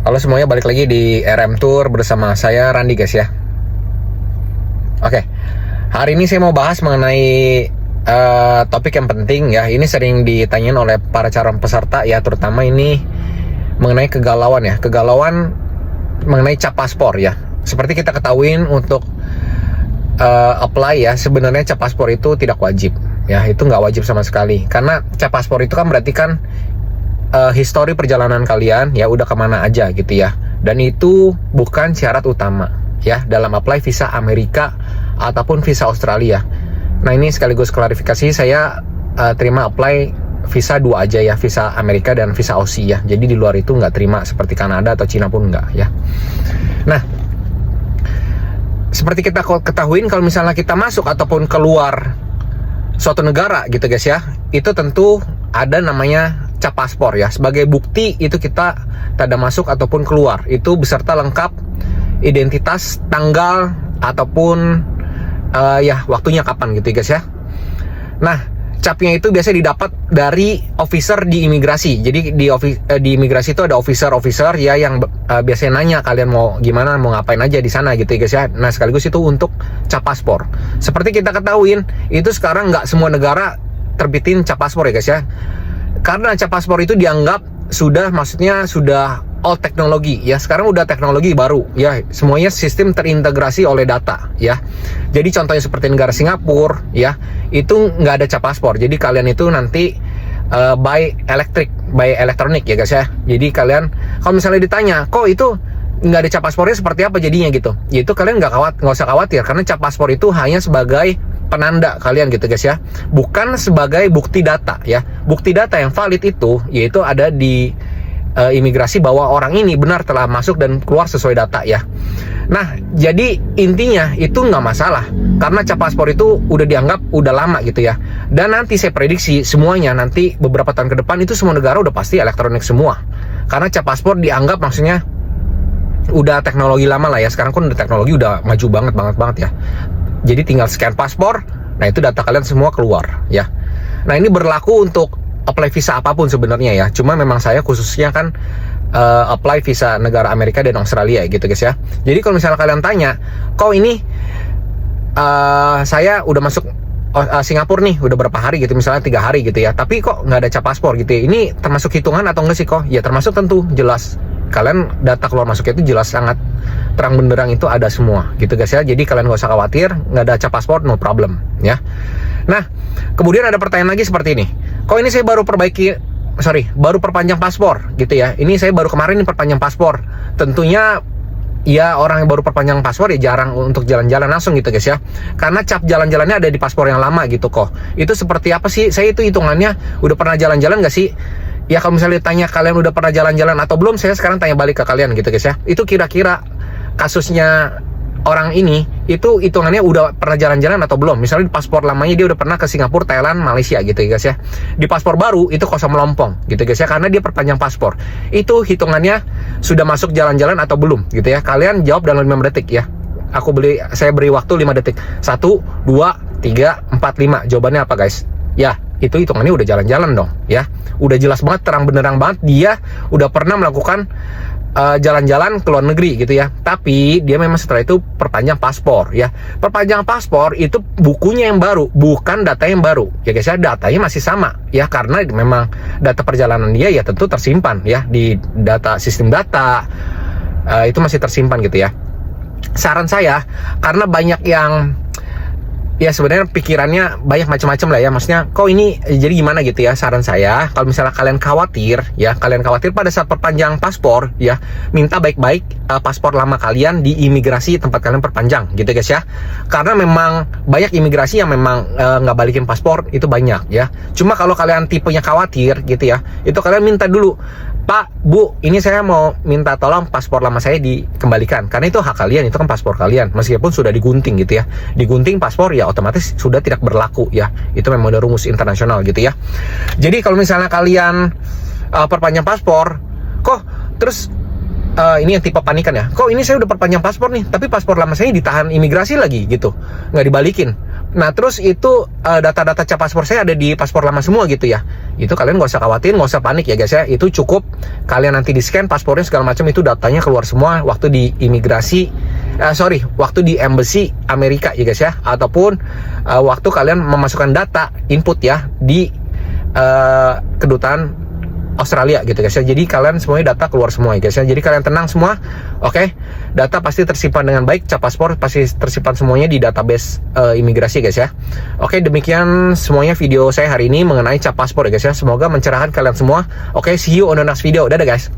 Halo semuanya, balik lagi di RM Tour bersama saya Randi guys ya. Oke, hari ini saya mau bahas mengenai topik yang penting ya. Ini sering ditanyain oleh para calon peserta ya, terutama ini mengenai kegalauan ya. Kegalauan mengenai cap paspor ya. Seperti kita ketahuin untuk apply ya, sebenarnya cap paspor itu tidak wajib ya. Itu nggak wajib sama sekali. Karena cap paspor itu kan berarti kan histori perjalanan kalian ya, udah kemana aja gitu ya, dan itu bukan syarat utama ya dalam apply visa Amerika ataupun visa Australia. Nah ini sekaligus klarifikasi, saya terima apply visa 2 aja ya, visa Amerika dan visa Aussie ya. Jadi di luar itu nggak terima seperti Kanada atau Cina pun nggak ya. Nah seperti kita ketahuin, kalau misalnya kita masuk ataupun keluar suatu negara gitu guys ya, itu tentu ada namanya cap paspor ya. Sebagai bukti itu kita tanda masuk ataupun keluar, itu beserta lengkap identitas, tanggal ataupun ya waktunya kapan gitu guys ya. Nah capnya itu biasanya didapat dari officer di imigrasi. Jadi di imigrasi itu ada officer ya yang biasanya nanya kalian mau gimana, mau ngapain aja di sana gitu guys ya. Nah sekaligus itu untuk cap paspor. Seperti kita ketahuin, itu sekarang nggak semua negara terbitin cap paspor ya guys ya. Karena cap paspor itu dianggap sudah old teknologi ya. Sekarang udah teknologi baru ya, semuanya sistem terintegrasi oleh data ya. Jadi contohnya seperti negara Singapura ya, itu nggak ada cap paspor. Jadi kalian itu nanti by elektronik ya guys ya. Jadi kalian kalau misalnya ditanya kok itu nggak ada cap paspornya seperti apa jadinya gitu, ya itu kalian nggak usah khawatir, karena cap paspor itu hanya sebagai penanda kalian gitu guys ya, bukan sebagai bukti data ya. Bukti data yang valid itu yaitu ada di imigrasi bahwa orang ini benar telah masuk dan keluar sesuai data ya. Nah jadi intinya itu nggak masalah, karena cap paspor itu udah dianggap udah lama gitu ya. Dan nanti saya prediksi semuanya nanti beberapa tahun ke depan itu semua negara udah pasti elektronik semua, karena cap paspor dianggap maksudnya udah teknologi lama lah ya. Sekarang kan udah teknologi udah maju banget ya. Jadi tinggal scan paspor, nah itu data kalian semua keluar ya. Nah ini berlaku untuk apply visa apapun sebenarnya ya. Cuma memang saya khususnya kan apply visa negara Amerika dan Australia gitu guys ya. Jadi kalau misalnya kalian tanya, kok ini saya udah masuk Singapura nih udah berapa hari gitu, misalnya 3 hari gitu ya, tapi kok nggak ada cap paspor gitu ya. Ini termasuk hitungan atau enggak sih kok? Ya termasuk tentu, jelas. Kalian data keluar masuknya itu jelas, sangat terang benderang, itu ada semua gitu guys ya. Jadi kalian nggak usah khawatir, nggak ada cap paspor, no problem ya. Nah kemudian ada pertanyaan lagi seperti ini, kok ini saya baru perpanjang paspor gitu ya. Ini saya baru kemarin nih perpanjang paspor. Tentunya ya orang yang baru perpanjang paspor ya jarang untuk jalan-jalan langsung gitu guys ya, karena cap jalan-jalannya ada di paspor yang lama gitu kok. Itu seperti apa sih? Saya itu hitungannya udah pernah jalan-jalan nggak sih? Ya kalau misalnya ditanya kalian udah pernah jalan-jalan atau belum, saya sekarang tanya balik ke kalian gitu guys ya. Itu kira-kira kasusnya orang ini itu hitungannya udah pernah jalan-jalan atau belum? Misalnya di paspor lamanya dia udah pernah ke Singapura, Thailand, Malaysia gitu ya guys ya. Di paspor baru itu kosong melompong gitu guys ya, karena dia perpanjang paspor. Itu hitungannya sudah masuk jalan-jalan atau belum gitu ya. Kalian jawab dalam 5 detik ya. Saya beri waktu 5 detik. 1, 2, 3, 4, 5. Jawabannya apa guys? Ya, itu hitungannya udah jalan-jalan dong ya. Udah jelas banget, terang benderang banget dia udah pernah melakukan jalan-jalan ke luar negeri gitu ya. Tapi dia memang setelah itu perpanjang paspor ya. Perpanjang paspor itu bukunya yang baru, bukan data yang baru ya guys ya. Datanya masih sama ya, karena memang data perjalanan dia ya tentu tersimpan ya di sistem data, itu masih tersimpan gitu ya. Saran saya, karena banyak yang ya sebenarnya pikirannya banyak macam-macam lah ya, maksudnya kok ini jadi gimana gitu ya. Saran saya, kalau misalnya kalian khawatir pada saat perpanjang paspor ya, minta baik-baik paspor lama kalian di imigrasi tempat kalian perpanjang gitu guys ya. Karena memang banyak imigrasi yang memang nggak balikin paspor, itu banyak ya. Cuma kalau kalian tipenya khawatir gitu ya, itu kalian minta dulu, Pak, Bu, ini saya mau minta tolong paspor lama saya dikembalikan, karena itu hak kalian, itu kan paspor kalian, meskipun sudah digunting gitu ya. Digunting paspor ya otomatis sudah tidak berlaku ya. Itu memang ada rumus internasional gitu ya. Jadi kalau misalnya kalian perpanjang paspor, kok terus ini yang tipe panikan ya, kok ini saya udah perpanjang paspor nih, tapi paspor lama saya ditahan imigrasi lagi gitu, nggak dibalikin. Nah terus itu data-data cap paspor saya ada di paspor lama semua gitu ya. Itu kalian nggak usah khawatir, nggak usah panik ya guys ya. Itu cukup kalian nanti di scan paspornya segala macam, itu datanya keluar semua waktu di imigrasi, waktu di embassy Amerika ya guys ya. Ataupun waktu kalian memasukkan data input ya di kedutaan Australia gitu guys ya. Jadi kalian semuanya data keluar semua ya guys ya. Jadi kalian tenang semua. Oke. Data pasti tersimpan dengan baik, cap paspor pasti tersimpan semuanya di database imigrasi guys ya. Oke, demikian semuanya video saya hari ini mengenai cap paspor ya guys ya. Semoga mencerahkan kalian semua. Oke, see you on the next video. Dadah guys.